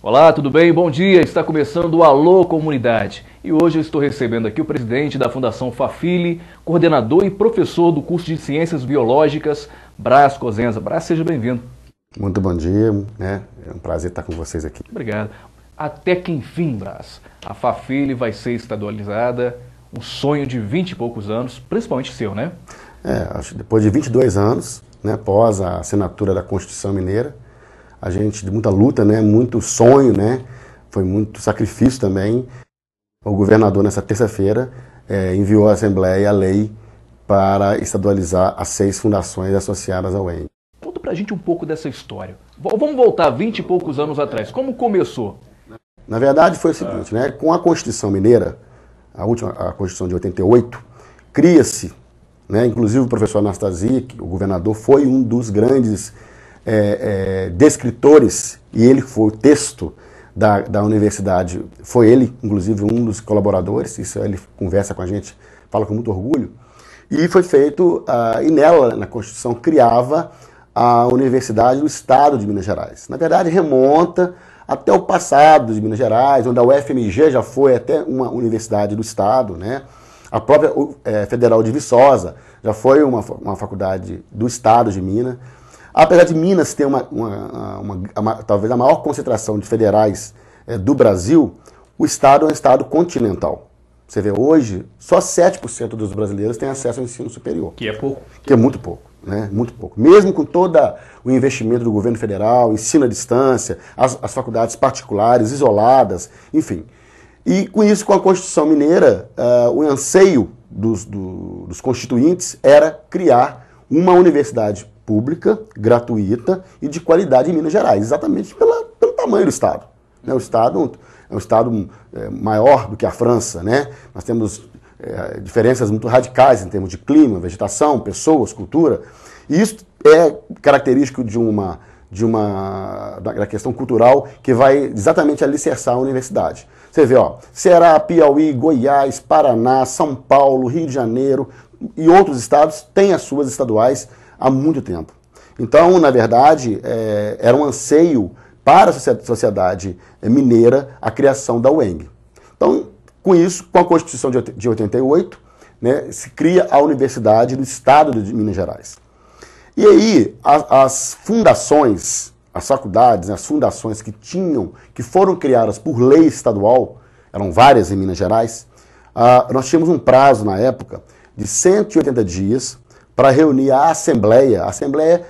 Olá, tudo bem? Bom dia, está começando o Alô Comunidade. E hoje eu estou recebendo aqui o presidente da Fundação Fafili, coordenador e professor do curso de Ciências Biológicas, Brás Cosenza. Brás, seja bem-vindo. Muito bom dia, né? É um prazer estar com vocês aqui. Obrigado. Até que enfim, Brás, a Fafili vai ser estadualizada, um sonho de 20 e poucos anos, principalmente seu, né? Acho que depois de 22 anos, né, após a assinatura da Constituição Mineira, a gente, de muita luta, né, muito sonho, né, foi muito sacrifício também. O governador, nessa terça-feira, enviou à Assembleia a lei para estadualizar as 6 fundações associadas ao UENG. Conta pra gente um pouco dessa história. Vamos voltar 20 e poucos anos atrás. Como começou? Na verdade, foi o seguinte, né, com a Constituição Mineira, a Constituição de 88, cria-se, né, inclusive o professor Anastasia, o governador, foi um dos grandes descritores, e ele foi o texto da universidade, foi ele, inclusive, um dos colaboradores, isso ele conversa com a gente, fala com muito orgulho, e foi feito, e nela, na Constituição, criava a Universidade do Estado de Minas Gerais. Na verdade, remonta até o passado de Minas Gerais, onde a UFMG já foi até uma universidade do Estado, né? A própria Federal de Viçosa já foi uma faculdade do Estado de Minas. Apesar de Minas ter talvez a maior concentração de federais do Brasil, o Estado é um Estado continental. Você vê hoje, só 7% dos brasileiros têm acesso ao ensino superior. Que é pouco. Que é muito pouco, né? Muito pouco. Mesmo com todo o investimento do governo federal, ensino à distância, as faculdades particulares, isoladas, enfim. E com isso, com a Constituição Mineira, o anseio dos constituintes era criar uma universidade pública, gratuita e de qualidade em Minas Gerais, exatamente pelo tamanho do Estado. Né? O Estado é um Estado maior do que a França, né? Nós temos diferenças muito radicais em termos de clima, vegetação, pessoas, cultura, e isso é característico da questão cultural que vai exatamente alicerçar a universidade. Você vê, Ceará, Piauí, Goiás, Paraná, São Paulo, Rio de Janeiro e outros estados têm as suas estaduais há muito tempo. Então, na verdade, era um anseio para a sociedade mineira a criação da UENG. Então, com isso, com a Constituição de 88, né, se cria a Universidade do Estado de Minas Gerais. E aí, as fundações, as faculdades, as fundações que foram criadas por lei estadual, eram várias em Minas Gerais, nós tínhamos um prazo na época de 180 dias para reunir a Assembleia. A Assembleia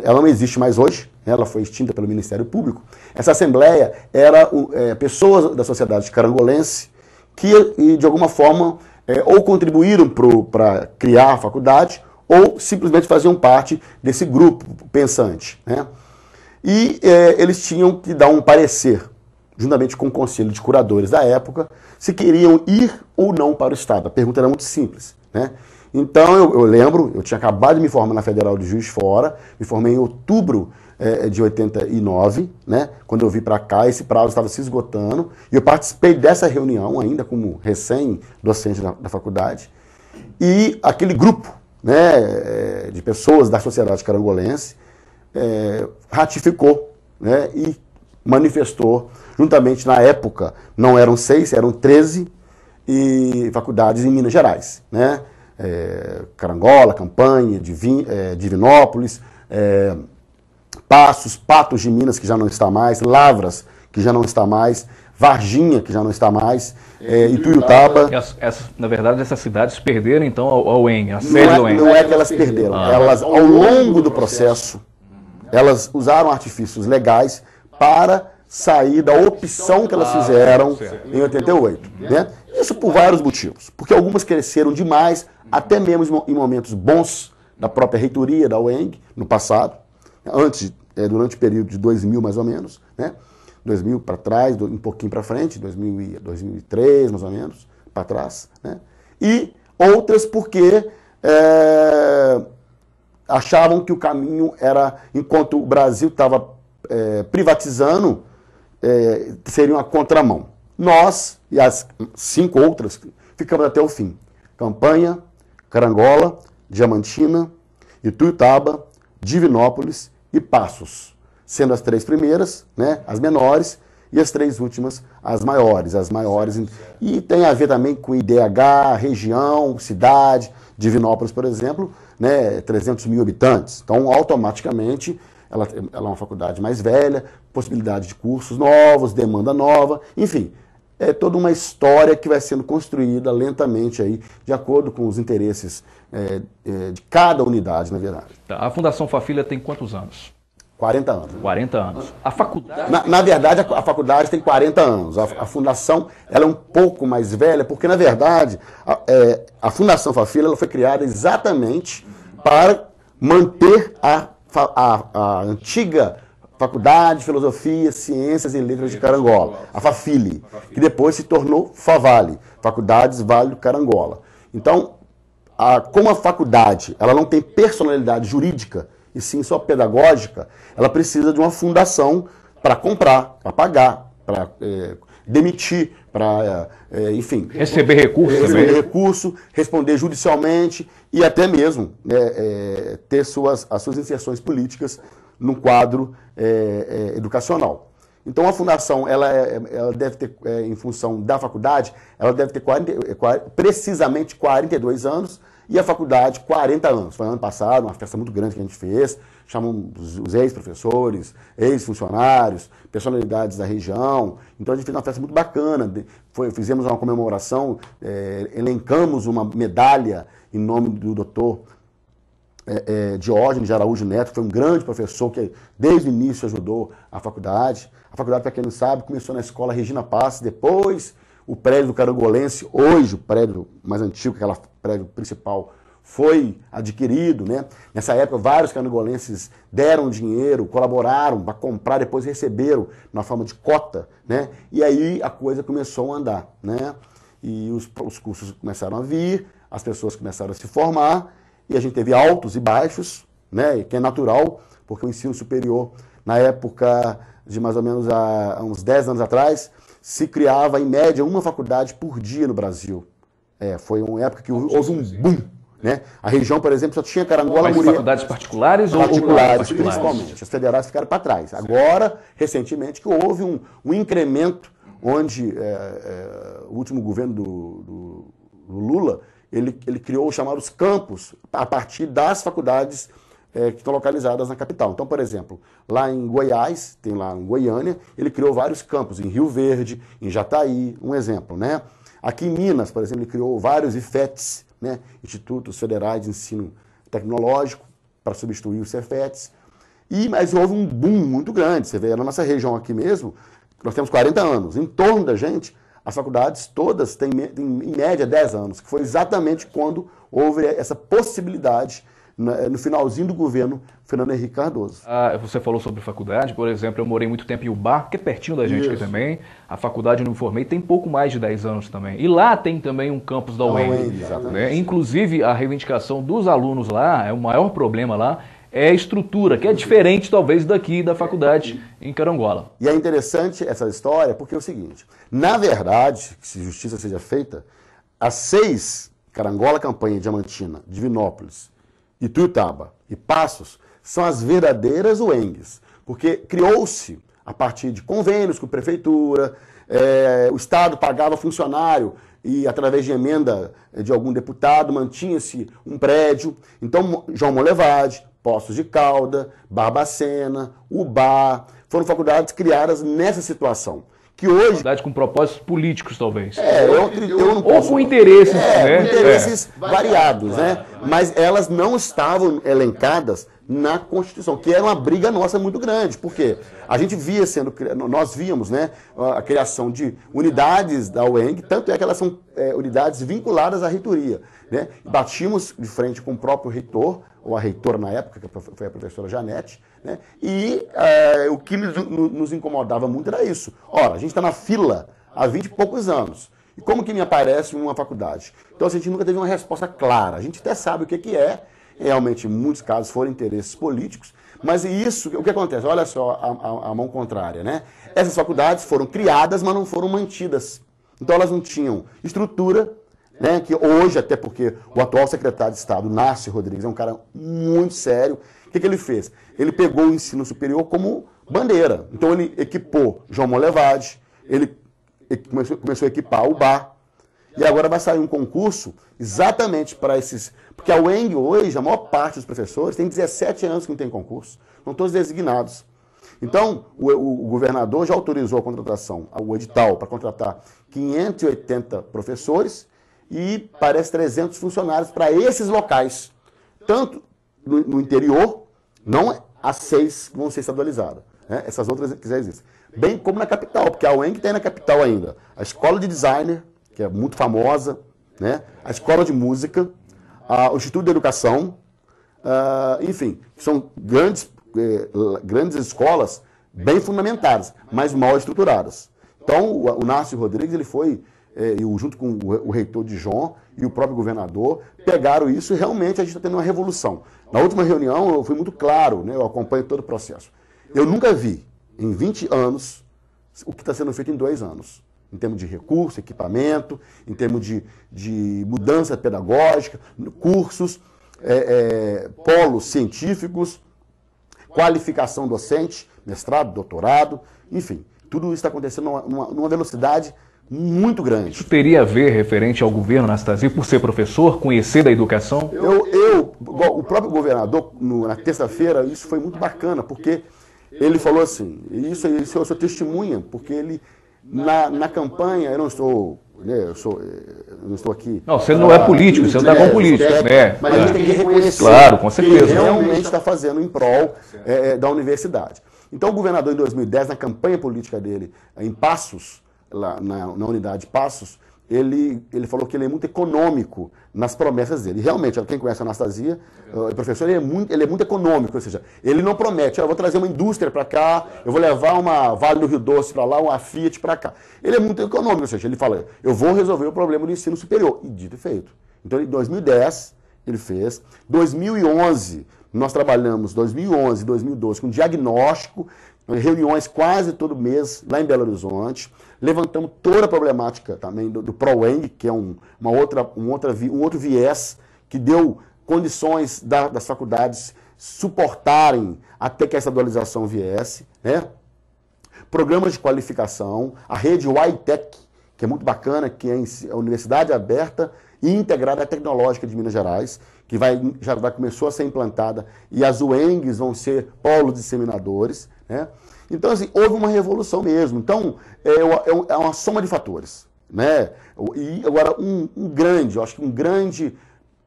ela não existe mais hoje, ela foi extinta pelo Ministério Público. Essa Assembleia era pessoas da sociedade carangolense que, de alguma forma, ou contribuíram para criar a faculdade, ou simplesmente faziam parte desse grupo pensante, né? E eles tinham que dar um parecer, juntamente com o Conselho de Curadores da época, se queriam ir ou não para o Estado. A pergunta era muito simples, né? Então, eu lembro, eu tinha acabado de me formar na Federal de Juiz de Fora, me formei em outubro de 89, né? Quando eu vim para cá, esse prazo estava se esgotando, e eu participei dessa reunião ainda como recém-docente da faculdade, e aquele grupo, né, de pessoas da sociedade carangolense ratificou, né, e manifestou, juntamente na época, não eram 6, eram 13 faculdades em Minas Gerais, né? Carangola, Campanha, Divinópolis, Patos de Minas, que já não está mais, Lavras, que já não está mais, Varginha, que já não está mais, Ituiutaba. Na verdade, essas cidades perderam, então, ao UENG, a sede do UENG. Não é que elas perderam. Elas, ao longo do processo, elas usaram artifícios legais para sair da opção que elas fizeram em 88. Né? Isso por vários motivos. Porque algumas cresceram demais, até mesmo em momentos bons da própria reitoria da UENG, no passado, durante o período de 2000 mais ou menos, né? 2000 para trás, um pouquinho para frente, 2003 mais ou menos, para trás, né? E outras porque achavam que o caminho era, enquanto o Brasil estava privatizando, seria uma contramão. Nós e as 5 outras ficamos até o fim. Campanha, Carangola, Diamantina, Ituiutaba, Divinópolis e Passos. sendo as 3 primeiras, né, as menores, e as 3 últimas, as maiores. E tem a ver também com IDH, região, cidade, Divinópolis, por exemplo, né, 300 mil habitantes. Então, automaticamente, ela é uma faculdade mais velha, possibilidade de cursos novos, demanda nova, enfim. É toda uma história que vai sendo construída lentamente aí, de acordo com os interesses de cada unidade, na verdade. Tá. A Fundação Farfilha tem quantos anos? 40 anos. 40 anos. A faculdade? Na verdade, a faculdade tem 40 anos. A fundação ela é um pouco mais velha, porque, na verdade, a Fundação Farfilha ela foi criada exatamente para manter a antiga Faculdade de Filosofia, Ciências e Letras de Carangola, a Fafile, que depois se tornou Favale, Faculdades Vale do Carangola. Então, como a faculdade ela não tem personalidade jurídica, e sim só pedagógica, ela precisa de uma fundação para comprar, para pagar, para demitir, para, enfim... Receber recurso também. Receber recurso, responder judicialmente e até mesmo ter as suas inserções políticas no quadro educacional. Então a fundação, ela deve ter, em função da faculdade, ela deve ter precisamente 42 anos e a faculdade 40 anos. Foi ano passado, uma festa muito grande que a gente fez, chamamos os ex-professores, ex-funcionários, personalidades da região. Então a gente fez uma festa muito bacana, fizemos uma comemoração, elencamos uma medalha em nome do doutor Diógenes de Araújo Neto, que foi um grande professor que desde o início ajudou a faculdade. A faculdade, para quem não sabe, começou na escola Regina Passos, depois o prédio do Carangolense, hoje o prédio mais antigo, aquele prédio principal, foi adquirido, né? Nessa época, vários carangolenses deram dinheiro, colaboraram para comprar, depois receberam na forma de cota, né? E aí a coisa começou a andar, né? E os cursos começaram a vir, as pessoas começaram a se formar, e a gente teve altos e baixos, né, que é natural, porque o ensino superior, na época de mais ou menos há uns 10 anos atrás, se criava, em média, uma faculdade por dia no Brasil. Foi uma época que houve um boom. Né? A região, por exemplo, só tinha Carangola, Muriel. Faculdades particulares ou particulares, principalmente. As federais ficaram para trás. Agora, recentemente, que houve um incremento, onde o último governo do Lula, ele criou os chamados campos a partir das faculdades que estão localizadas na capital. Então, por exemplo, lá em Goiás, tem lá em Goiânia, ele criou vários campos, em Rio Verde, em Jataí, um exemplo, né? Aqui em Minas, por exemplo, ele criou vários IFETs, né? Institutos Federais de Ensino Tecnológico, para substituir os Cefetes. Mas houve um boom muito grande. Você vê, na nossa região aqui mesmo, nós temos 40 anos. Em torno da gente, as faculdades todas têm em média 10 anos, que foi exatamente quando houve essa possibilidade no finalzinho do governo Fernando Henrique Cardoso. Você falou sobre faculdade, por exemplo, eu morei muito tempo em Ubá, que é pertinho da gente aqui também. A faculdade onde eu me formei tem pouco mais de 10 anos também. E lá tem também um campus da UENG. Né? Inclusive, a reivindicação dos alunos lá, o maior problema lá, é a estrutura, que é diferente talvez daqui da faculdade em Carangola. E é interessante essa história porque é o seguinte, na verdade, se justiça seja feita, as 6, Carangola, Campanha, Diamantina, Divinópolis, Ituiutaba e Passos, são as verdadeiras UENGs, porque criou-se a partir de convênios com a prefeitura, o Estado pagava funcionário e através de emenda de algum deputado mantinha-se um prédio. Então, João Molevade, Poços de Calda, Barbacena, Ubá, foram faculdades criadas nessa situação. Que hoje... Faculdade com propósitos políticos, talvez. Eu não posso... Ou com interesses, né? Interesses variados, né? Mas elas não estavam elencadas na Constituição, que era uma briga nossa muito grande. Por quê? A gente via nós víamos, né, a criação de unidades da UENG, tanto é que elas são unidades vinculadas à reitoria, né? Batíamos de frente com o próprio reitor, ou a reitora na época, que foi a professora Janete, né? E o que nos incomodava muito era isso. Ora, a gente está na fila há 20 e poucos anos. E como que me aparece uma faculdade? Então a gente nunca teve uma resposta clara. A gente até sabe o que é. Realmente, em muitos casos, foram interesses políticos. Mas isso, o que acontece? Olha só a mão contrária, né? Essas faculdades foram criadas, mas não foram mantidas. Então elas não tinham estrutura, né, que hoje, até porque o atual secretário de Estado, Nácio Rodrigues, é um cara muito sério. O que ele fez? Ele pegou o ensino superior como bandeira. Então ele equipou João Molevade, ele começou a equipar o UBA, e agora vai sair um concurso exatamente para esses... Porque a UENG hoje, a maior parte dos professores, tem 17 anos que não tem concurso. Estão todos designados. Então, o governador já autorizou a contratação, o edital, para contratar 580 professores e parece 300 funcionários para esses locais. Tanto no interior, não as 6 vão ser estadualizadas. Né? Essas outras que já existem. Bem como na capital, porque a UENG tem na capital ainda a escola de designer, que é muito famosa, né? A escola de música, o Instituto de Educação, enfim, são grandes escolas bem fundamentadas, mas mal estruturadas. Então, o Nácio Rodrigues, ele foi, junto com o reitor Dijon e o próprio governador, pegaram isso e realmente a gente está tendo uma revolução. Na última reunião, eu fui muito claro, né? Eu acompanho todo o processo. Eu nunca vi, em 20 anos, o que está sendo feito em 2 anos. Em termos de recurso, equipamento, em termos de mudança pedagógica, cursos, polos científicos, qualificação docente, mestrado, doutorado, enfim, tudo isso está acontecendo numa velocidade muito grande. Isso teria a ver referente ao governo, Anastasia, por ser professor, conhecer da educação? O próprio governador, na terça-feira, isso foi muito bacana, porque ele falou assim, isso eu sou testemunha, porque ele... Na campanha, eu não estou aqui... Não, você não é político, você não está com político. Mas a gente tem que reconhecer, claro, com certeza, que ele realmente está fazendo em prol da universidade. Então o governador, em 2010, na campanha política dele, em Passos, lá na unidade Passos, ele falou que ele é muito econômico nas promessas dele. E realmente, quem conhece a Anastasia, o professor, ele é muito econômico, ou seja, ele não promete, eu vou trazer uma indústria para cá, eu vou levar uma Vale do Rio Doce para lá, uma Fiat para cá. Ele é muito econômico, ou seja, ele fala, eu vou resolver o problema do ensino superior. E dito e feito. Então, em 2010, ele fez. 2011, nós trabalhamos, 2011 e 2012, com diagnóstico, reuniões quase todo mês lá em Belo Horizonte, levantamos toda a problemática também do ProEng, que é um outro viés que deu condições das faculdades suportarem até que a estadualização viesse, né? Programas de qualificação, a rede YTech, que é muito bacana, que é a Universidade Aberta e Integrada Tecnológica de Minas Gerais, que já começou a ser implantada, e as UENGs vão ser polos disseminadores, né? Então, assim, houve uma revolução mesmo. Então, é uma soma de fatores, né? E agora, eu acho que um grande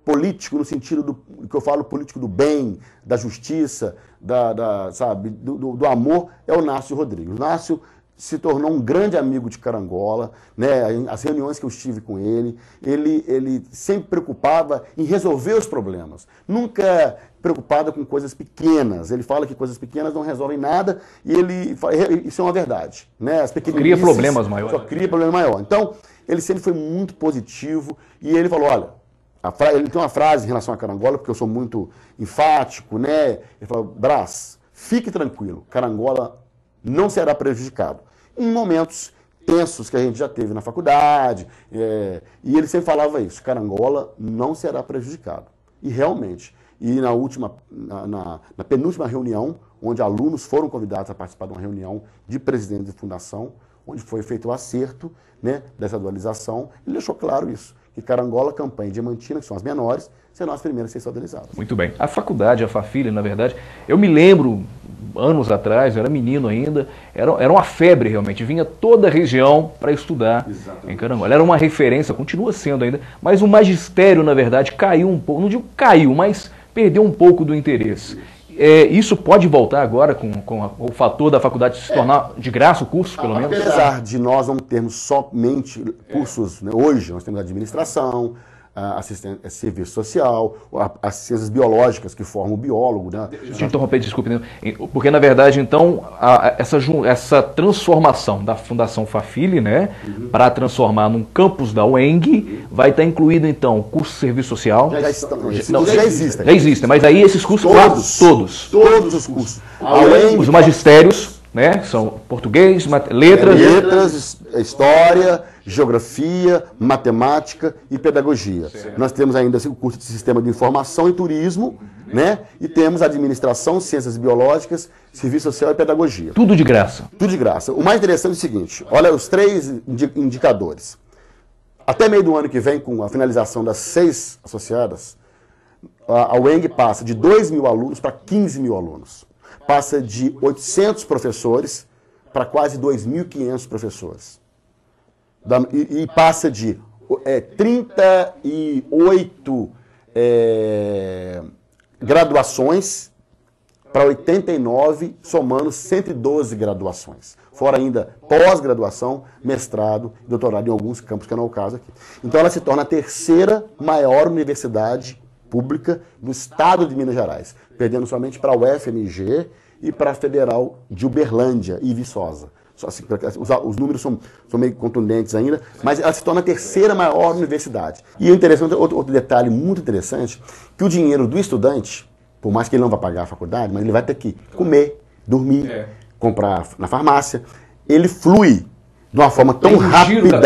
político, no sentido do que eu falo, político do bem, da justiça, sabe, do amor, é o Nácio Rodrigues. O Nácio se tornou um grande amigo de Carangola, né? As reuniões que eu estive com ele sempre preocupava em resolver os problemas, nunca preocupado com coisas pequenas. Ele fala que coisas pequenas não resolvem nada e isso é uma verdade, né? As cria problemas maiores. Só cria problema maior. Então, ele sempre foi muito positivo e ele falou, olha, ele tem uma frase em relação a Carangola, porque eu sou muito enfático, né? Ele falou, Brás, fique tranquilo, Carangola não será prejudicado. Em momentos tensos que a gente já teve na faculdade, e ele sempre falava isso, Carangola não será prejudicado. E realmente, na penúltima reunião, onde alunos foram convidados a participar de uma reunião de presidente de fundação, onde foi feito o acerto, né, dessa dualização, ele deixou claro isso, que Carangola, Campanha e Diamantina, que são as menores, serão as primeiras a ser estadualizadas. Muito bem. A faculdade, a Fafili, na verdade, eu me lembro, anos atrás, eu era menino ainda, era uma febre realmente, vinha toda a região para estudar. Exatamente. Em Carangola. Era uma referência, continua sendo ainda, mas o magistério, na verdade, caiu um pouco, não digo caiu, mas perdeu um pouco do interesse. Isso pode voltar agora com o fator da faculdade se tornar de graça o curso, pelo menos? Apesar de nós não termos somente cursos, né, hoje nós temos administração, serviço social, as ciências biológicas que formam o biólogo. Né? Deixa eu interromper, desculpe, porque na verdade então essa transformação da Fundação Fafili, né, para transformar num campus da UENG, vai estar incluído então o curso de serviço social. Já existem. Já existem, mas aí esses cursos todos os cursos. Os magistérios. né? São português, letras... Letras, história, geografia, matemática e pedagogia. Certo. Nós temos ainda o curso de Sistema de Informação e Turismo, né? E temos Administração, Ciências Biológicas, Serviço Social e Pedagogia. Tudo de graça. Tudo de graça. O mais interessante é o seguinte, olha os 3 indicadores. Até meio do ano que vem, com a finalização das 6 associadas, a UENG passa de 2.000 alunos para 15.000 alunos. Passa de 800 professores para quase 2.500 professores. E passa de 38 graduações para 89, somando 112 graduações. Fora ainda pós-graduação, mestrado, doutorado em alguns campos, que não é o caso aqui. Então ela se torna a 3ª maior universidade pública do estado de Minas Gerais, perdendo somente para a UFMG e para a Federal de Uberlândia e Viçosa. Só assim, os números são meio contundentes ainda, mas ela se torna a 3ª maior universidade. E o interessante, outro detalhe muito interessante, que o dinheiro do estudante, por mais que ele não vá pagar a faculdade, mas ele vai ter que comer, dormir, comprar na farmácia, ele flui de uma forma tão rápida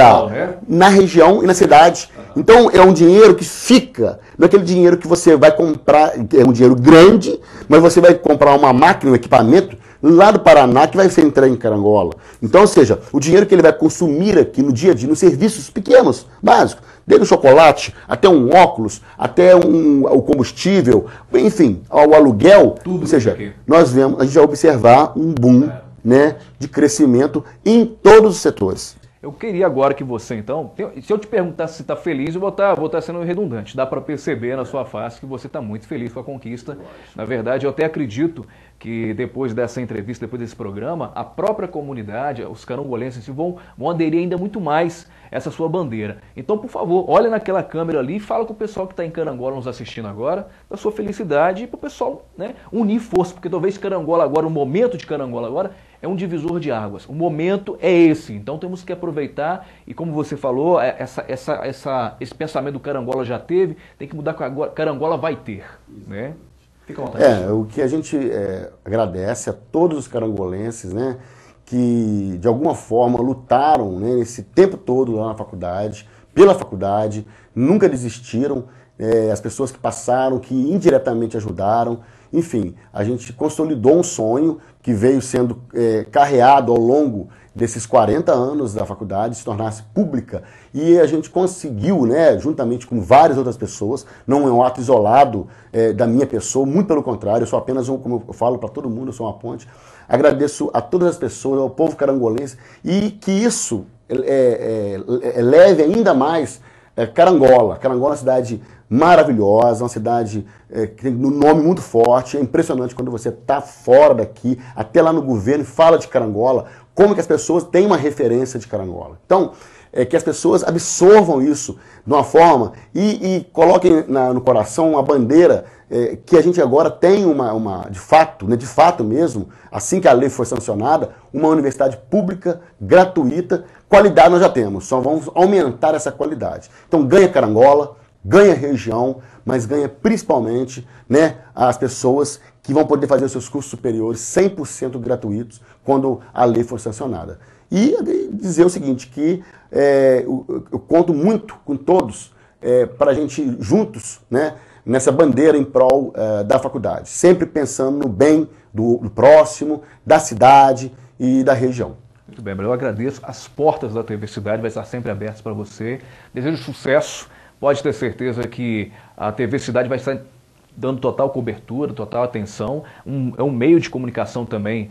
na região e na cidade. Então é um dinheiro que fica, não é aquele dinheiro que você vai comprar, é um dinheiro grande, mas você vai comprar uma máquina, um equipamento lá do Paraná que vai ser entregue em Carangola. Então, ou seja, o dinheiro que ele vai consumir aqui no dia a dia, nos serviços pequenos, básicos, desde o chocolate, até um óculos, até o combustível, enfim, ao aluguel, tudo. Ou seja, a gente vai observar um boom, né, de crescimento em todos os setores. Eu queria agora que você, então, se eu te perguntar se está feliz, eu vou estar sendo redundante. Dá para perceber na sua face que você está muito feliz com a conquista. Na verdade, eu até acredito que depois dessa entrevista, depois desse programa, a própria comunidade, os carangolenses vão aderir ainda muito mais essa sua bandeira. Então, por favor, olha naquela câmera ali e fala com o pessoal que está em Carangola nos assistindo agora, da sua felicidade e para o pessoal, né, unir força, porque talvez Carangola agora, o momento de Carangola agora, é um divisor de águas. O momento é esse. Então temos que aproveitar e, como você falou, esse pensamento do Carangola já teve, tem que mudar com agora. Carangola vai ter, né? Fica à vontade. O que a gente agradece a todos os carangolenses, né, que de alguma forma lutaram, né, esse tempo todo lá na faculdade, pela faculdade, nunca desistiram, as pessoas que passaram, que indiretamente ajudaram. Enfim, a gente consolidou um sonho que veio sendo carreado ao longo desses 40 anos da faculdade, se tornasse pública, e a gente conseguiu, né, juntamente com várias outras pessoas, não é um ato isolado da minha pessoa, muito pelo contrário, eu sou apenas como eu falo para todo mundo, eu sou uma ponte. Agradeço a todas as pessoas, ao povo carangolense, e que isso leve ainda mais Carangola. Carangola é uma cidade maravilhosa, uma cidade que tem um nome muito forte. É impressionante quando você está fora daqui, até lá no governo, e fala de Carangola, como que as pessoas têm uma referência de Carangola. Então, que as pessoas absorvam isso de uma forma e coloquem no coração uma bandeira que a gente agora tem de fato mesmo, assim que a lei foi sancionada, uma universidade pública, gratuita. Qualidade nós já temos, só vamos aumentar essa qualidade. Então ganha Carangola, ganha região, mas ganha principalmente, né, as pessoas que vão poder fazer os seus cursos superiores 100% gratuitos quando a lei for sancionada. E dizer o seguinte, que eu conto muito com todos para a gente juntos, né, nessa bandeira em prol da faculdade, sempre pensando no bem do próximo, da cidade e da região. Muito bem, eu agradeço. As portas da TV Cidade vai estar sempre abertas para você. Desejo sucesso. Pode ter certeza que a TV Cidade vai estar dando total cobertura, total atenção. É um meio de comunicação também,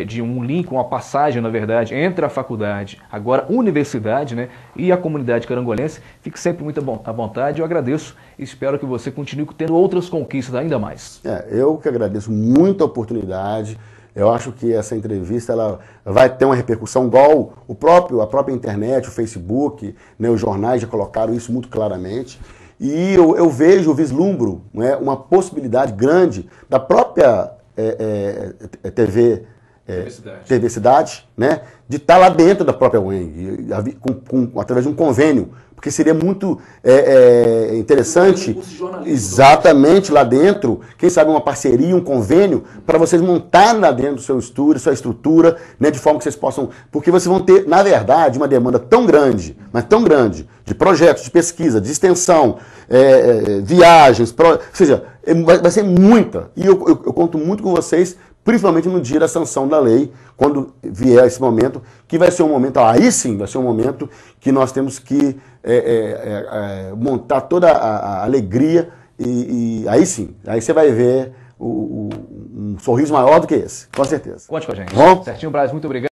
de um link, uma passagem, na verdade, entre a faculdade, agora universidade, né, e a comunidade carangolense. Fique sempre muito à vontade. Eu agradeço e espero que você continue tendo outras conquistas ainda mais. Eu que agradeço muito a oportunidade. Eu acho que essa entrevista ela vai ter uma repercussão igual a própria internet, o Facebook, né, os jornais já colocaram isso muito claramente. E eu vislumbro, né, uma possibilidade grande da própria TV TV Cidade, né, de estar lá dentro da própria UENG, através de um convênio, porque seria muito interessante, exatamente lá dentro, quem sabe uma parceria, um convênio, para vocês montarem lá dentro o seu estúdio, sua estrutura, né, de forma que vocês possam, porque vocês vão ter, na verdade, uma demanda tão grande, mas tão grande, de projetos, de pesquisa, de extensão, viagens, ou seja, vai ser muita, e eu conto muito com vocês, principalmente no dia da sanção da lei, quando vier esse momento, que vai ser um momento, aí sim, vai ser um momento que nós temos que montar toda a alegria, e aí sim, aí você vai ver um sorriso maior do que esse, com certeza. Conte com a gente. Bom? Certinho, Braz, muito obrigado.